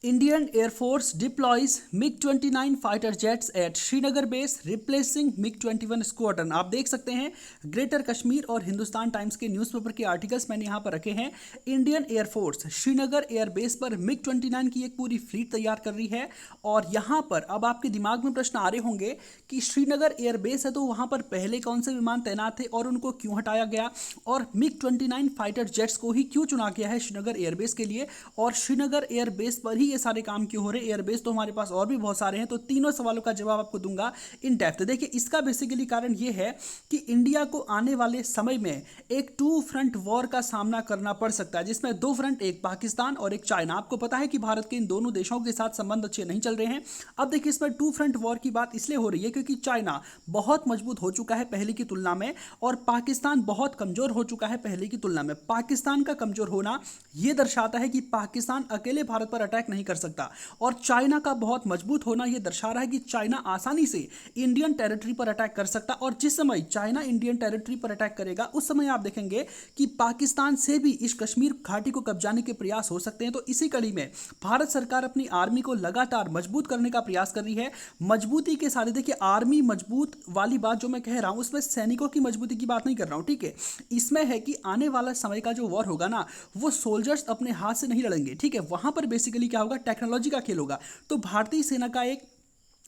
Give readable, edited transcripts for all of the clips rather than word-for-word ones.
Indian Air Force deploys MiG-29 fighter jets at Srinagar base replacing MiG-21 squadron. आप देख सकते हैं ग्रेटर कश्मीर और हिंदुस्तान टाइम्स के न्यूज़पेपर के आर्टिकल्स मैंने यहाँ पर रखे हैं। Indian air force Srinagar air base पर MiG-29 की एक पूरी फ्लीट तैयार कर रही है। और यहाँ पर अब आपके दिमाग में प्रश्न आ रहे होंगे कि श्रीनगर एयर बेस है तो वहाँ पर पहले कौन से विमान तैनात थे और उनको क्यों हटाया गया, और MiG-29 फाइटर जेट्स को ही क्यों चुना गया है श्रीनगर एयरबेस के लिए, और श्रीनगर एयरबेस पर ही ये सारे काम क्यों हो रहे हैं। एयरबेस तो हमारे पास और भी बहुत सारे हैं, तो तीनों सवालों का जवाब आपको दूंगा इन डेप्थ। देखिए, इसका बेसिकली कारण ये है कि इंडिया को आने वाले समय में एक टू फ्रंट वॉर का सामना करना पड़ सकता है, जिसमें दो फ्रंट, एक पाकिस्तान और एक चाइना। आपको पता है कि भारत के इन दोनों देशों के साथ संबंध अच्छे नहीं चल रहे हैं। अब देखिए, इसमें टू फ्रंट वॉर की बात इसलिए हो रही है क्योंकि चाइना बहुत मजबूत हो चुका है पहले की तुलना में, और पाकिस्तान बहुत कमजोर हो चुका है पहले की तुलना में। पाकिस्तान का कमजोर होना यह दर्शाता है कि पाकिस्तान अकेले भारत पर अटैक नहीं कर सकता, और चाइना का बहुत मजबूत होना यह दर्शा रहा है कि चाइना आसानी से इंडियन टेरिटरी पर अटैक कर सकता। और जिस समय चाइना इंडियन टेरिटरी पर अटैक करेगा उस समय आप देखेंगे कि पाकिस्तान से भी इस कश्मीर घाटी को कब्जाने के प्रयास हो सकते हैं। तो इसी कड़ी में भारत सरकार अपनी आर्मी को लगातार मजबूत करने का प्रयास कर रही है। मजबूती के साथ देखिए, आर्मी मजबूत वाली बात जो मैं कह रहा हूं उसमें सैनिकों की मजबूती की बात नहीं कर रहा हूं, ठीक है। इसमें है कि आने वाला समय का जो वॉर होगा ना, वो सोल्जर्स अपने हाथ से नहीं लड़ेंगे, ठीक है। वहां पर बेसिकली क्या होगा, टेक्नोलॉजी का खेल होगा। तो भारतीय सेना का एक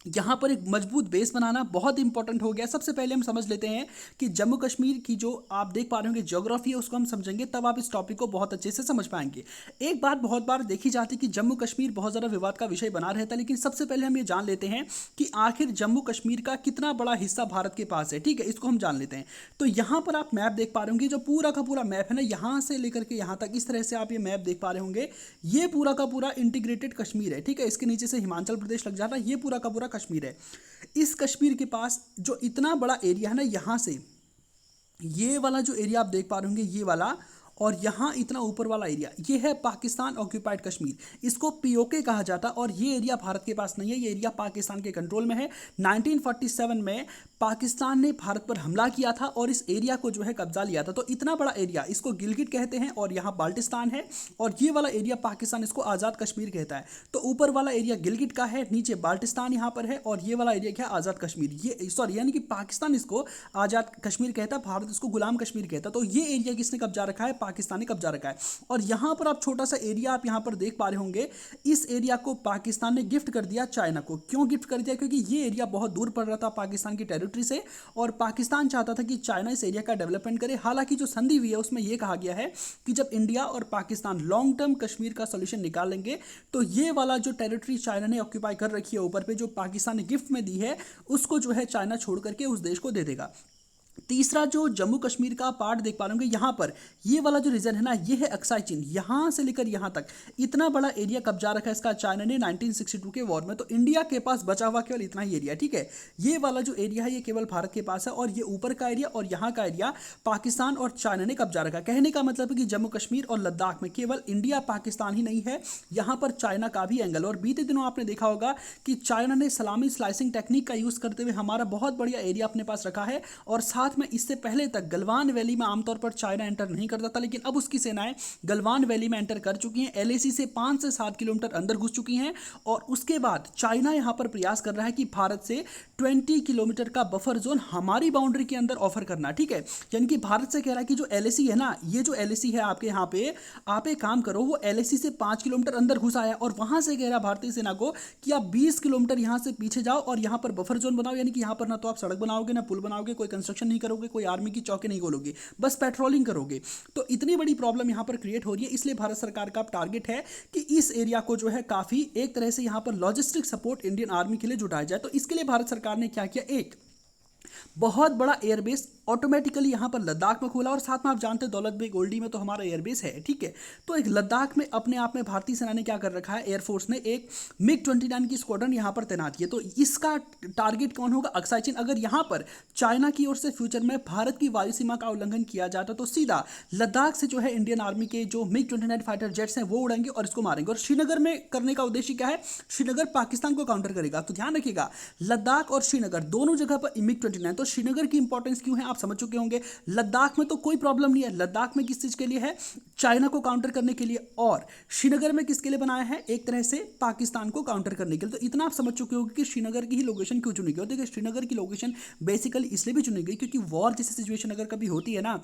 यहाँ पर एक मजबूत बेस बनाना बहुत इंपॉर्टेंट हो गया। सबसे पहले हम समझ लेते हैं कि जम्मू कश्मीर की जो आप देख पा रहे होंगे ज्योग्राफी है, उसको हम समझेंगे तब आप इस टॉपिक को बहुत अच्छे से समझ पाएंगे। एक बात बहुत बार देखी जाती है कि जम्मू कश्मीर बहुत ज़्यादा विवाद का विषय बना रहता है, लेकिन सबसे पहले हम ये जान लेते हैं कि आखिर जम्मू कश्मीर का कितना बड़ा हिस्सा भारत के पास है, ठीक है। इसको हम जान लेते हैं। तो यहाँ पर आप मैप देख पा रहे होंगे, जो पूरा का पूरा मैप है ना, यहाँ से लेकर के यहाँ तक इस तरह से आप ये मैप देख पा रहे होंगे। ये पूरा का पूरा इंटीग्रेटेड कश्मीर है, ठीक है। इसके नीचे से हिमाचल प्रदेश लग जाता है, ये पूरा का पूरा कश्मीर है। इस कश्मीर के पास जो इतना बड़ा एरिया है ना, यहां से ये वाला जो एरिया आप देख पा रहे होंगे, ये वाला, और यहाँ इतना ऊपर वाला एरिया, ये है पाकिस्तान ऑक्यूपाइड कश्मीर। इसको पीओके कहा जाता है, और ये एरिया भारत के पास नहीं है, ये एरिया पाकिस्तान के कंट्रोल में है। 1947 में पाकिस्तान ने भारत पर हमला किया था और इस एरिया को जो है कब्जा लिया था। तो इतना बड़ा एरिया, इसको गिलगिट कहते हैं, और यहाँ बाल्टिस्तान है, और ये वाला एरिया पाकिस्तान इसको आज़ाद कश्मीर कहता है। तो ऊपर वाला एरिया गिलगिट का है, नीचे बाल्टिस्तान यहाँ पर है, और ये वाला एरिया क्या है, आज़ाद कश्मीर। ये सॉरी, यानी कि पाकिस्तान इसको आज़ाद कश्मीर कहता है, भारत इसको गुलाम कश्मीर कहता है। तो ये एरिया किसने कब्जा रखा है, पाकिस्तान ने कब्जा रखा है। और यहां पर आप छोटा सा एरिया आप यहां पर देख पा रहे होंगे, इस एरिया को पाकिस्तान ने गिफ्ट कर दिया चाइना को। क्यों गिफ्ट कर दिया, क्योंकि ये एरिया बहुत दूर पड़ रहा था पाकिस्तान की टेरिटरी से, और पाकिस्तान चाहता था कि चाइना इस एरिया का डेवलपमेंट करे। हालांकि जो संधि हुई है उसमें यह कहा गया है कि जब इंडिया और पाकिस्तान लॉन्ग टर्म कश्मीर का सोल्यूशन निकाल लेंगे तो ये वाला जो टेरिटरी चाइना ने ऑक्यूपाई कर रखी है ऊपर पे, जो पाकिस्तान ने गिफ्ट में दी है, उसको जो है चाइना छोड़ करके उस देश को दे देगा। तीसरा जो जम्मू कश्मीर का पार्ट देख पा रहे होंगे, यहाँ पर ये वाला जो रीजन है ना, ये है अक्साई चीन। यहाँ से लेकर यहाँ तक इतना बड़ा एरिया कब्जा रखा है इसका चाइना ने 1962 के वॉर में। तो इंडिया के पास बचा हुआ केवल इतना ही एरिया, ठीक है। ये वाला जो एरिया है ये केवल भारत के पास है, और ये ऊपर का एरिया और यहाँ का एरिया पाकिस्तान और चाइना ने कब्जा रखा। कहने का मतलब है कि जम्मू कश्मीर और लद्दाख में केवल इंडिया पाकिस्तान ही नहीं है, यहाँ पर चाइना का भी एंगल। और बीते दिनों आपने देखा होगा कि चाइना ने सलामी स्लाइसिंग टेक्निक का यूज़ करते हुए हमारा बहुत बढ़िया एरिया अपने पास रखा है। और साथ में इससे पहले तक गलवान वैली में आमतौर पर चाइना एंटर नहीं करता था, लेकिन अब उसकी सेनाएं गलवान वैली में एंटर कर चुकी हैं। एलएसी से 5 से 7 किलोमीटर अंदर घुस चुकी हैं, और उसके बाद चाइना यहां पर प्रयास कर रहा है कि भारत से 20 किलोमीटर का बफर जोन हमारी बाउंड्री के अंदर ऑफर करना, ठीक है। यानी कि भारत से कह रहा है कि जो एलएसी है ना, ये जो एलएसी है आपके यहाँ पे, आप एक काम करो, वो एलएसी से 5 किलोमीटर अंदर घुसा है, और वहां से कह रहा भारतीय सेना को कि आप 20 किलोमीटर यहां से पीछे जाओ और यहां पर बफर जोन बनाओ। यानी कि यहां पर ना तो आप सड़क बनाओगे, ना पुल बनाओगे, कोई कंस्ट्रक्शन नहीं करोगे, कोई आर्मी की चौकी नहीं खोलोगे, बस पेट्रोलिंग करोगे। तो इतनी बड़ी प्रॉब्लम यहां पर क्रिएट हो रही है, इसलिए भारत सरकार का टारगेट है कि इस एरिया को जो है काफी एक तरह से यहां पर लॉजिस्टिक सपोर्ट इंडियन आर्मी के लिए जुटाया जाए। तो इसके लिए भारत सरकार ने क्या किया, एक बहुत बड़ा एयरबेस ऑटोमेटिकली यहां पर लद्दाख में खोला, और साथ में आप जानते हैं दौलत बेग ओल्डी में तो हमारा एयरबेस है, ठीक है। तो एक लद्दाख में अपने आप में भारतीय सेना ने क्या कर रखा है, एयरफोर्स ने एक MiG-29 की स्क्वाड्रन यहां पर तैनात की है। तो इसका टारगेट कौन होगा, अक्साई चीन। अगर यहां पर चाइना की ओर से फ्यूचर में भारत की वायु सीमा का उल्लंघन किया जाता तो सीधा लद्दाख से जो है इंडियन आर्मी के जो MiG-29 फाइटर जेट्स हैं वो उड़ेंगे और इसको मारेंगे। और श्रीनगर में करने का उद्देश्य क्या है, श्रीनगर पाकिस्तान को काउंटर करेगा। तो ध्यान रखिएगा, लद्दाख और श्रीनगर दोनों जगह पर MiG-29। तो श्रीनगर की इंपॉर्टेंस क्यों है, आप आप समझ चुके होंगे। लद्दाख में तो कोई प्रॉब्लम नहीं है, लद्दाख में किस चीज़ के लिए है, चाइना को काउंटर करने के लिए, और श्रीनगर में किसके लिए बनाया है, एक तरह से पाकिस्तान को काउंटर करने के लिए। तो इतना आप समझ चुके होंगे कि श्रीनगर की ही लोकेशन क्यों चुनी गई। देखिए श्रीनगर की लोकेशन बेसिकली इसलिए भी चुनी गई क्योंकि वॉर जैसी सिचुएशन अगर कभी होती है ना,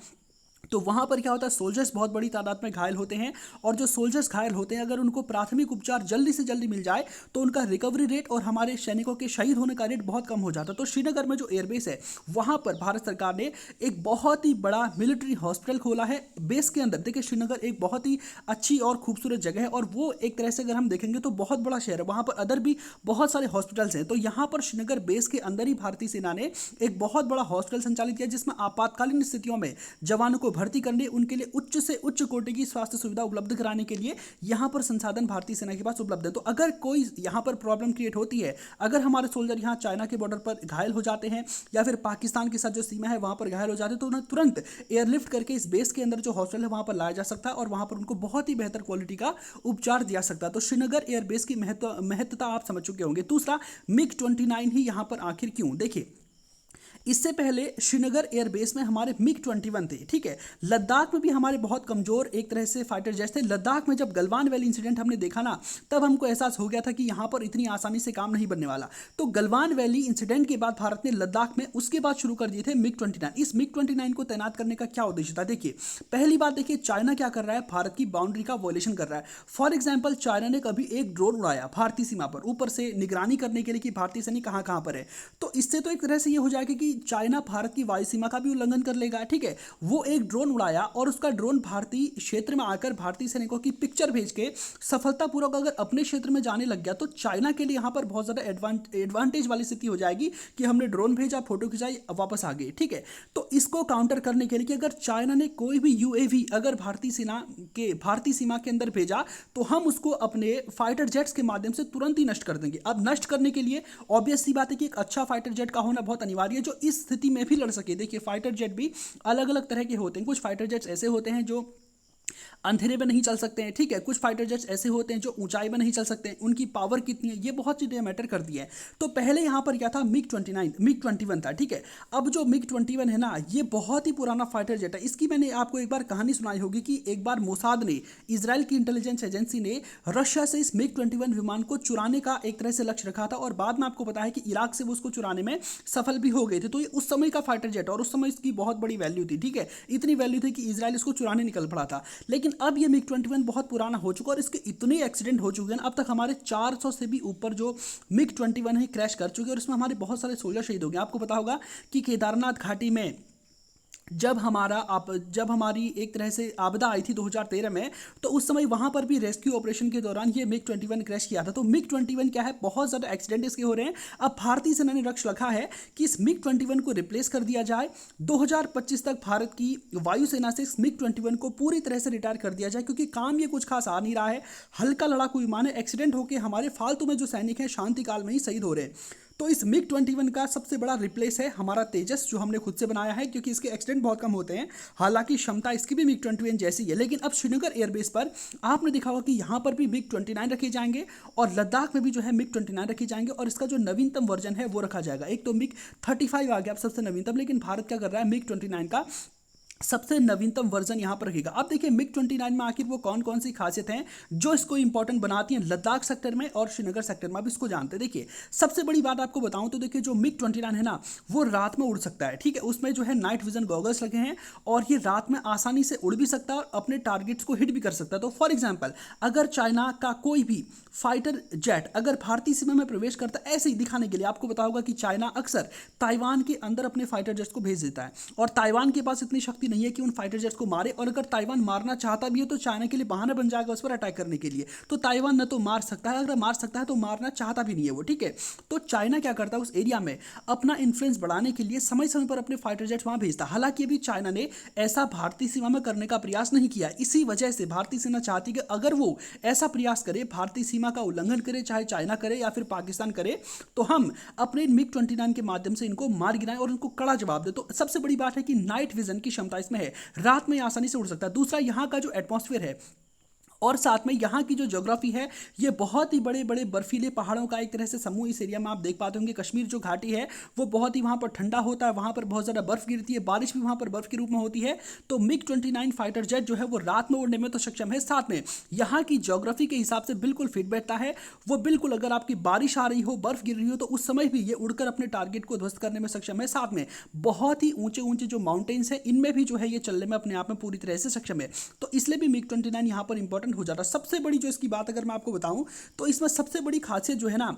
तो वहाँ पर क्या होता है, सोल्जर्स बहुत बड़ी तादाद में घायल होते हैं, और जो सोल्जर्स घायल होते हैं अगर उनको प्राथमिक उपचार जल्दी से जल्दी मिल जाए तो उनका रिकवरी रेट और हमारे सैनिकों के शहीद होने का रेट बहुत कम हो जाता है। तो श्रीनगर में जो एयरबेस है वहाँ पर भारत सरकार ने एक बहुत ही बड़ा मिलिट्री हॉस्पिटल खोला है बेस के अंदर। देखिए श्रीनगर एक बहुत ही अच्छी और खूबसूरत जगह है, और वो एक तरह से अगर हम देखेंगे तो बहुत बड़ा शहर है, वहाँ पर अदर भी बहुत सारे हॉस्पिटल्स हैं। तो यहाँ पर श्रीनगर बेस के अंदर ही भारतीय सेना ने एक बहुत बड़ा हॉस्पिटल संचालित किया जिसमें आपातकालीन स्थितियों में जवानों को भर्ती करने, उनके लिए उच्च से उच्च कोटि की स्वास्थ्य सुविधा उपलब्ध कराने के लिए यहाँ पर संसाधन भारतीय सेना के पास उपलब्ध है। तो अगर कोई यहाँ पर प्रॉब्लम क्रिएट होती है, अगर हमारे सोल्जर यहाँ चाइना के बॉर्डर पर घायल हो जाते हैं या फिर पाकिस्तान के साथ जो सीमा है वहाँ पर घायल हो जाते हैं, तो उन्हें तुरंत एयरलिफ्ट करके इस बेस के अंदर जो हॉस्पिटल है वहाँ पर लाया जा सकता है और वहाँ पर उनको बहुत ही बेहतर क्वालिटी का उपचार दिया सकता है। तो श्रीनगर एयरबेस की महत्वता आप समझ चुके होंगे। दूसरा, MiG-29 ही यहाँ पर आखिर क्यों। देखिए इससे पहले श्रीनगर एयरबेस में हमारे MiG-21 थे, ठीक है। लद्दाख में भी हमारे बहुत कमजोर एक तरह से फाइटर जेट्स थे। लद्दाख में जब गलवान वैली इंसिडेंट हमने देखा ना, तब हमको एहसास हो गया था कि यहाँ पर इतनी आसानी से काम नहीं बनने वाला। तो गलवान वैली इंसिडेंट के बाद भारत ने लद्दाख में उसके बाद शुरू कर दिए थे MiG-29। इस MiG-29 को तैनात करने का क्या उद्देश्य था। देखिए पहली बात, देखिए चाइना क्या कर रहा है, भारत की बाउंड्री का वॉयलेशन कर रहा है। फॉर एग्जाम्पल चाइना ने कभी एक ड्रोन उड़ाया भारतीय सीमा पर, ऊपर से निगरानी करने के लिए कि भारतीय सैनिक कहाँ कहाँ पर है। तो इससे तो एक तरह से ये हो जाएगा कि चाइना भारत की वायु सीमा का भी उल्लंघन कर लेगा, ठीक है। वो एक ड्रोन उड़ाया और उसका ड्रोन भारतीय क्षेत्र में आकर भारतीय सैनिकों की पिक्चर भेज के सफलतापूर्वक अगर अपने क्षेत्र में जाने लग गया, तो चाइना के लिए यहाँ पर बहुत ज़्यादा एडवांटेज वाली स्थिति हो जाएगी कि हमने ड्रोन भेजा, फोटो खिंचाई, वापस आ गए, ठीक है। तो इसको काउंटर करने के लिए कि अगर चाइना ने कोई भी UAV अगर भारतीय सीमा के अंदर भेजा, तो हम उसको अपने फाइटर जेट्स के माध्यम से तुरंत ही नष्ट कर देंगे। अब नष्ट करने के लिए ऑब्वियस सी बात है कि एक अच्छा फाइटर जेट का होना बहुत अनिवार्य है जो इस स्थिति में भी लड़ सके। देखिए फाइटर जेट भी अलग अलग तरह के होते हैं। कुछ फाइटर जेट्स ऐसे होते हैं जो अंधेरे में नहीं चल सकते हैं, ठीक है। कुछ फाइटर जेट्स ऐसे होते हैं जो ऊंचाई में नहीं चल सकते हैं। उनकी पावर कितनी है, ये बहुत चीज़ें मैटर करती है। तो पहले यहाँ पर क्या था, MiG-21 था, ठीक है। अब जो MiG-21 है ना, ये बहुत ही पुराना फाइटर जेट है। इसकी मैंने आपको एक बार कहानी सुनाई होगी कि एक बार मोसाद ने, इजराइल की इंटेलिजेंस एजेंसी ने रशिया से इस MiG-21 विमान को चुराने का एक तरह से लक्ष्य रखा था, और बाद में आपको पता है कि इराक से वो उसको चुराने में सफल भी हो गए थे। तो ये उस समय का फाइटर जेट और उस समय इसकी बहुत बड़ी वैल्यू थी, ठीक है। इतनी वैल्यू थी कि इजराइल इसको चुराने निकल पड़ा था। लेकिन अब ये MiG-21 बहुत पुराना हो चुका और इसके इतने एक्सीडेंट हो चुके हैं, अब तक हमारे 400 से भी ऊपर जो MiG-21 है क्रैश कर चुके हैं, और इसमें हमारे बहुत सारे सोल्जर शहीद हो गए। आपको पता होगा कि केदारनाथ घाटी में जब हमारी एक तरह से आपदा आई थी 2013 में, तो उस समय वहाँ पर भी रेस्क्यू ऑपरेशन के दौरान ये MiG-21 क्रैश किया था। तो MiG-21 क्या है, बहुत ज़्यादा एक्सीडेंट इसके हो रहे हैं। अब भारतीय सेना ने लक्ष्य रखा है कि इस MiG-21 को रिप्लेस कर दिया जाए। 2025 तक भारत की वायुसेना से इस MiG-21 को पूरी तरह से रिटायर कर दिया जाए, क्योंकि काम ये कुछ खास आ नहीं रहा है। हल्का लड़ाकू विमान है, एक्सीडेंट होकर हमारे फालतू में जो सैनिक हैं शांति काल में ही शहीद हो रहे हैं। तो इस MiG-21 का सबसे बड़ा रिप्लेस है हमारा तेजस, जो हमने खुद से बनाया है, क्योंकि इसके एक्सीडेंट बहुत कम होते हैं। हालांकि क्षमता इसकी भी MiG-21 जैसी है। लेकिन अब श्रीनगर एयरबेस पर आपने देखा होगा कि यहाँ पर भी MiG-29 रखे जाएंगे, और लद्दाख में भी जो है MiG-29 रखे जाएंगे, और इसका जो नवीनतम वर्जन है वो रखा जाएगा। एक तो MiG-35 आ गया अब सबसे नवीनतम, लेकिन भारत क्या कर रहा है, MiG-29 का सबसे नवीनतम वर्जन यहाँ पर रहेगा। अब देखिए MiG-29 में आखिर वो कौन कौन सी खासियत हैं जो इसको इंपॉर्टेंट बनाती हैं लद्दाख सेक्टर में और श्रीनगर सेक्टर में, अब इसको जानते हैं। देखिए सबसे बड़ी बात आपको बताऊं तो देखिए जो MiG-29 है ना, वो रात में उड़ सकता है, ठीक है। उसमें जो है नाइट विजन गॉगल्स लगे हैं, और ये रात में आसानी से उड़ भी सकता है और अपने टारगेट्स को हिट भी कर सकता है। तो फॉर एग्जाम्पल अगर चाइना का कोई भी फाइटर जेट अगर भारतीय सीमा में प्रवेश करता है, ऐसे ही दिखाने के लिए, आपको पता होगा कि चाइना अक्सर ताइवान के अंदर अपने फाइटर जेट्स को भेज देता है, और ताइवान के पास इतनी शक्ति नहीं है कि उन फाइटर जेट्स को मारे, और अगर ताइवान मारना चाहता भी है तो चाइना के लिए बहाना बन जाएगा उस पर अटैक करने के लिए। तो ताइवान न तो मार सकता है, अगर मार सकता है तो मारना चाहता भी नहीं है वो, ठीक है। तो चाइना क्या करता है, उस एरिया में अपना इन्फ्लुएंस बढ़ाने के लिए समय समय पर अपने फाइटर जेट्स वहां भेजता है। हालांकि अभी चाइना ने ऐसा भारतीय सीमा में करने का प्रयास नहीं किया। इसी वजह से भारतीय सेना चाहती है कि अगर वो ऐसा प्रयास करे, भारतीय सीमा का उल्लंघन करे, चाहे चाइना करे या फिर पाकिस्तान करे, तो हम अपने MiG-29 के माध्यम से इनको मार गिराएं और उनको कड़ा जवाब दे। तो सबसे बड़ी बात है कि नाइट विजन की क्षमता इसमें है, रात में आसानी से उड़ सकता है। दूसरा, यहाँ का जो एटमॉस्फेयर है और साथ में यहाँ की जो ज्योग्राफी है ये बहुत ही बड़े बड़े बर्फीले पहाड़ों का एक तरह से समूह इस एरिया में आप देख पाते होंगे। कश्मीर जो घाटी है वो बहुत ही वहाँ पर ठंडा होता है, वहाँ पर बहुत ज़्यादा बर्फ गिरती है, बारिश भी वहाँ पर बर्फ के रूप में होती है। तो MiG-29 फाइटर जेट जो है वो रात में उड़ने में तो सक्षम है, साथ में यहाँ की ज्योग्राफी के हिसाब से बिल्कुल फिट बैठता है। वो बिल्कुल अगर आपकी बारिश आ रही हो, बर्फ गिर रही हो, तो उस समय भी ये उड़कर अपने टारगेट को ध्वस्त करने में सक्षम है। साथ में बहुत ही ऊंचे ऊंचे जो माउंटेन्स है इनमें भी जो है ये चलने में अपने आप में पूरी तरह से सक्षम है। तो इसलिए भी MiG-29 यहाँ पर इंपॉर्टेंट हो जाता है। सबसे बड़ी जो इसकी बात अगर मैं आपको बताऊं तो इसमें सबसे बड़ी खासियत जो है ना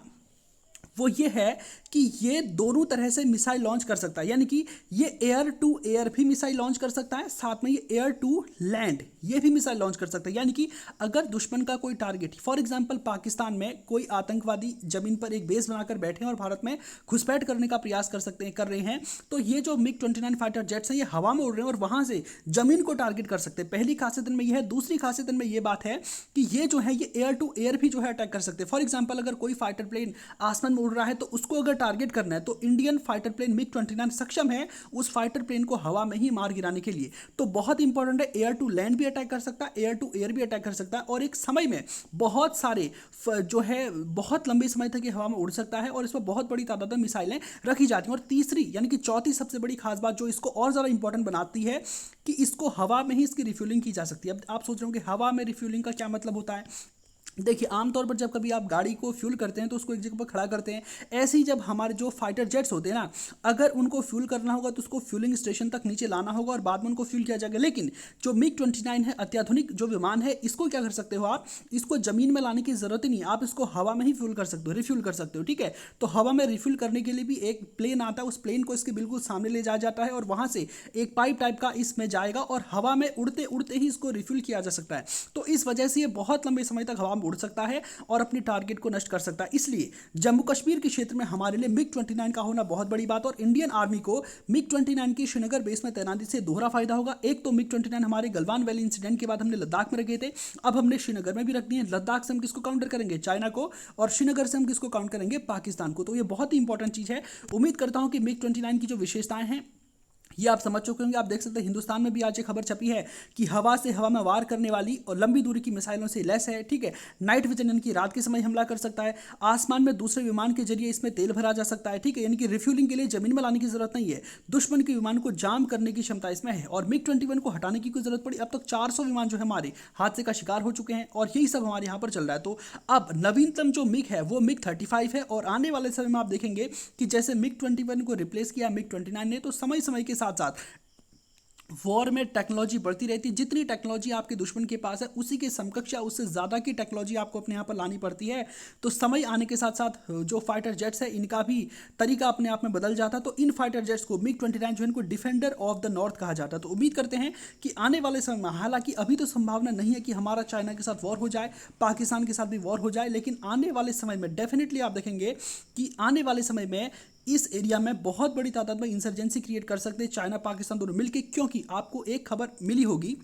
वो ये है कि ये दोनों तरह से मिसाइल लॉन्च कर सकता है, यानी कि ये एयर टू एयर भी मिसाइल लॉन्च कर सकता है, साथ में ये एयर टू लैंड ये भी मिसाइल लॉन्च कर सकता है। यानी कि अगर दुश्मन का कोई टारगेट, फॉर एग्जांपल पाकिस्तान में कोई आतंकवादी जमीन पर एक बेस बनाकर बैठे हैं और भारत में घुसपैठ करने का प्रयास कर रहे हैं, तो ये जो MiG-29 फाइटर जेट्स हैं ये हवा में उड़ रहे हैं और वहां से जमीन को टारगेट कर सकते हैं। पहली खासियत इनमें यह है। दूसरी खासियत इनमें यह बात है कि ये जो है ये एयर टू एयर भी जो है अटैक कर सकते हैं। फॉर एग्जाम्पल अगर कोई फाइटर प्लेन आसमान में उड़ रहा है तो उसको अगर टारगेट करना है तो इंडियन फाइटर प्लेन MiG-29 सक्षम है उस फाइटर प्लेन को हवा में ही मार गिराने के लिए। तो बहुत इंपॉर्टेंट है, एयर टू लैंड भी अटैक कर सकता है, एयर टू एयर भी अटैक कर सकता है, और एक समय में बहुत सारे जो है बहुत लंबे समय तक ये हवा में उड़ सकता है और इसमें बहुत बड़ी तादाद में मिसाइलें रखी जाती हैं। और तीसरी यानी कि चौथी सबसे बड़ी खास बात जो इसको और ज़्यादा इंपॉर्टेंट बनाती है कि इसको हवा में ही इसकी रिफ्यूलिंग की जा सकती है। अब आप सोच रहे हो कि हवा में रिफ्यूलिंग का क्या मतलब होता है। देखिए, आमतौर पर जब कभी आप गाड़ी को फ्यूल करते हैं तो उसको एक जगह पर खड़ा करते हैं। ऐसे ही जब हमारे जो फाइटर जेट्स होते हैं ना, अगर उनको फ्यूल करना होगा तो उसको फ्यूलिंग स्टेशन तक नीचे लाना होगा और बाद में उनको फ्यूल किया जाएगा। लेकिन जो MiG-29 है, अत्याधुनिक जो विमान है, इसको क्या कर सकते हो आप, इसको जमीन में लाने की जरूरत ही नहीं, आप इसको हवा में ही फ्यूल कर सकते हो, रिफ्यूल कर सकते हो। ठीक है, तो हवा में रिफ्यूल करने के लिए भी एक प्लेन आता है, उस प्लेन को इसके बिल्कुल सामने ले जाया जाता है और वहां से एक पाइप टाइप का इसमें जाएगा और हवा में उड़ते उड़ते ही इसको रिफ्यूल किया जा सकता है। तो इस वजह से ये बहुत लंबे समय तक हवा में उड़ सकता है और अपनी टारगेट को नष्ट कर सकता है। इसलिए जम्मू कश्मीर के क्षेत्र में हमारे लिए MiG-29 का होना बहुत बड़ी बात। और इंडियन आर्मी को MiG-29 की श्रीनगर बेस में तैनाती से दोहरा फायदा होगा। एक तो MiG-29 हमारे गलवान वैली इंसिडेंट के बाद हमने लद्दाख में रखे थे, अब हमने श्रीनगर में भी रख दिए। लद्दाख से हम किसको काउंटर करेंगे, चाइना को, और श्रीनगर से हम किसको काउंट करेंगे, पाकिस्तान को। तो ये बहुत ही इंपॉर्टेंट चीज है। उम्मीद करता हूं कि MiG-29 की जो विशेषताएं हैं ये आप समझ चुके होंगे। आप देख सकते हैं हिंदुस्तान में भी आज एक खबर छपी है कि हवा से हवा में वार करने वाली और लंबी दूरी की मिसाइलों से लैस है। ठीक है, नाइट विजन यानी कि रात के समय हमला कर सकता है, आसमान में दूसरे विमान के जरिए इसमें तेल भरा जा सकता है। ठीक है, यानी कि रिफ्यूलिंग के लिए जमीन में लाने की जरूरत नहीं है, दुश्मन के विमान को जाम करने की क्षमता इसमें है। और MiG-21 को हटाने की कोई जरूरत पड़ी, अब तक 400 विमान जो है हमारे हादसे का शिकार हो चुके हैं और यही सब हमारे यहाँ पर चल रहा है। तो अब नवीनतम जो MiG है वो MiG-35 है और आने वाले समय में आप देखेंगे कि जैसे MiG-21 को रिप्लेस किया MiG-29 ने, तो समय समय के साथ साथ वॉर में टेक्नोलॉजी बढ़ती रहती है। जितनी टेक्नोलॉजी आपके दुश्मन के पास है उसी के समकक्ष या उससे ज़्यादा की टेक्नोलॉजी आपको अपने यहाँ पर लानी पड़ती है। तो समय आने के साथ साथ जो फाइटर जेट्स है इनका भी तरीका अपने आप में बदल जाता है। तो इन फाइटर जेट्स को MiG-29 जो इनको डिफेंडर ऑफ द नॉर्थ कहा जाता है। तो उम्मीद करते हैं कि आने वाले समय में, हालांकि अभी तो संभावना नहीं है कि हमारा चाइना के साथ वॉर हो जाए, पाकिस्तान के साथ भी वॉर हो जाए, लेकिन आने वाले समय में डेफिनेटली आप देखेंगे कि आने वाले समय में इस एरिया में बहुत बड़ी तादाद में इंसर्जेंसी क्रिएट कर सकते हैं चाइना पाकिस्तान दोनों मिलकर। क्योंकि आपको एक खबर मिली होगी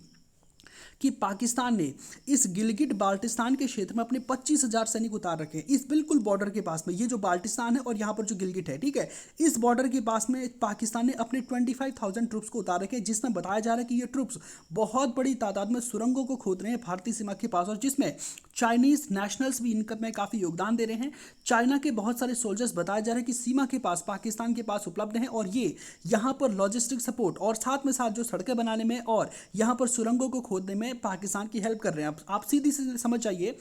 कि पाकिस्तान ने इस गिलगिट बाल्टिस्तान के क्षेत्र में अपने 25,000 सैनिक उतार रखे हैं, इस बिल्कुल बॉर्डर के पास में। ये जो बाल्टिस्तान है और यहाँ पर जो गिलगिट है, ठीक है, इस बॉर्डर के पास में पाकिस्तान ने अपने 25,000 ट्रुप्स को उतार रखे हैं, जिसमें बताया जा रहा है कि ये ट्रुप्स बहुत बड़ी तादाद में सुरंगों को खोद रहे हैं भारतीय सीमा के पास, और जिसमें चाइनीज नेशनल्स भी इनकम में काफ़ी योगदान दे रहे हैं। चाइना के बहुत सारे सोल्जर्स बताया जा रहा है कि सीमा के पास पाकिस्तान के पास उपलब्ध हैं और ये यहाँ पर लॉजिस्टिक सपोर्ट और साथ में साथ जो सड़कें बनाने में और यहाँ पर सुरंगों को खोदने में पाकिस्तान की हेल्प कर रहे हैं। आप सीधी सीधी समझ जाइए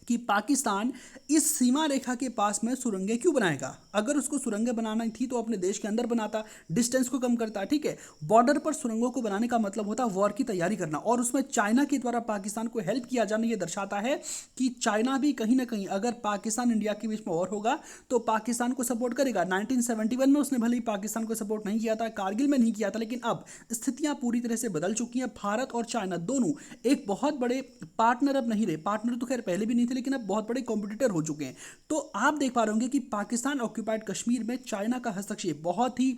कि पाकिस्तान इस सीमा रेखा के पास में सुरंगें क्यों बनाएगा। अगर उसको सुरंगें बनाना थी तो अपने देश के अंदर बनाता, डिस्टेंस को कम करता। ठीक है, बॉर्डर पर सुरंगों को बनाने का मतलब होता वॉर की तैयारी करना, और उसमें चाइना के द्वारा पाकिस्तान को हेल्प किया जाना ये दर्शाता है कि चाइना भी कहीं ना कहीं अगर पाकिस्तान इंडिया के बीच में वॉर होगा तो पाकिस्तान को सपोर्ट करेगा। 1971 में उसने भले ही पाकिस्तान को सपोर्ट नहीं किया था, कारगिल में नहीं किया था, लेकिन अब स्थितियां पूरी तरह से बदल चुकी हैं। भारत और चाइना दोनों एक बहुत बड़े पार्टनर अब नहीं रहे, पार्टनर तो खैर पहले भी नहीं थे, लेकिन अब बहुत बड़े कॉम्पिटिटर हो चुके हैं। तो आप देख पा रहे होंगे कि पाकिस्तान ऑक्यूपाइड कश्मीर में चाइना का हस्तक्षेप बहुत ही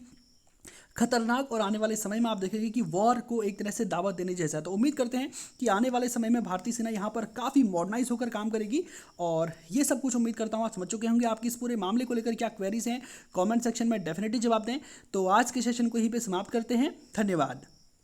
खतरनाक, और आने वाले समय में आप देखेंगे कि वॉर को एक तरह से दावत देने जैसा है। तो उम्मीद करते हैं कि आने वाले समय में भारतीय सेना यहाँ पर काफ़ी मॉडर्नाइज होकर काम करेगी, और ये सब कुछ उम्मीद करता हूँ आप समझ चुके होंगे। आपकी इस पूरे मामले को लेकर क्या क्वेरीज हैं कमेंट सेक्शन में डेफिनेटली जवाब दें। तो आज के सेशन को यहीं पे समाप्त करते हैं। धन्यवाद।